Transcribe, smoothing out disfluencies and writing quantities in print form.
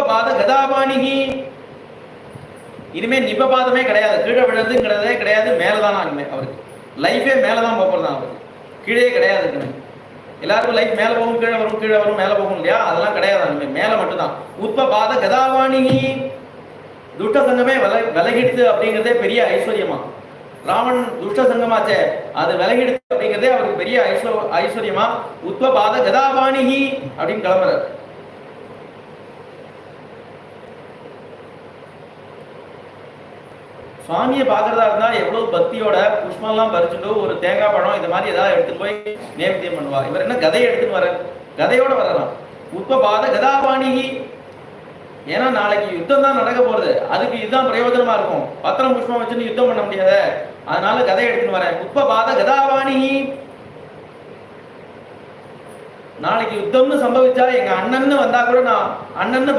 உத்வபாத கதாபாணிகி. இனிமே நிபபாதமே கிடையாது, கீழே விழுறதுங்கிறதே கிடையாது, மேலதான் இனிமே அவருக்கு லைஃபே மேலதான் போறதான் அவருக்கு, கீழே கிடையாது. எல்லாருக்கும் லைஃப் மேல போகும் கீழே வரும், கீழே வரும் மேல போகும் இல்லையா, அதெல்லாம் கிடையாது, மேல மட்டும்தான். உத்வபாத கதாபாணிகி. துஷ்ட சங்கமே விலகிடுது அப்படிங்கிறதே பெரிய ஐஸ்வர்யமா. ராவன் துஷ்ட சங்கமாச்சே, அது விலகிடுது அப்படிங்கிறதே அவருக்கு பெரிய ஐஸ்வர்யமா. உத்வபாத கதாபாணிகி அப்படின்னு கிளம்புறாரு. சுவாமியை பார்க்கறதா இருந்தா எவ்வளவு பக்தியோட புஷ்பம்லாம் பறிச்சுட்டு ஒரு தேங்காய் பழம் இந்த மாதிரி ஏதாவது எடுத்துட்டு போய் நேர்த்தியம் பண்ணுவா. இவர் என்ன கதையை எடுத்துட்டு வர, கதையோட வரலாம். உத்வபாத கதாபாணிகி. ஏன்னா நாளைக்கு யுத்தம் தான் நடக்க போறது, அதுக்கு இதுதான் பிரயோஜனமா இருக்கும். பத்திரம் புஷ்பம் வச்சுன்னு யுத்தம் பண்ண முடியாத, அதனால கதை எடுத்துன்னு வரேன். உத்வபாத கதாபாணிகி. நாளைக்கு யுத்தம்னு சம்பவிச்சா எங்க அண்ணன்னு வந்தா கூட நான் அண்ணன்னு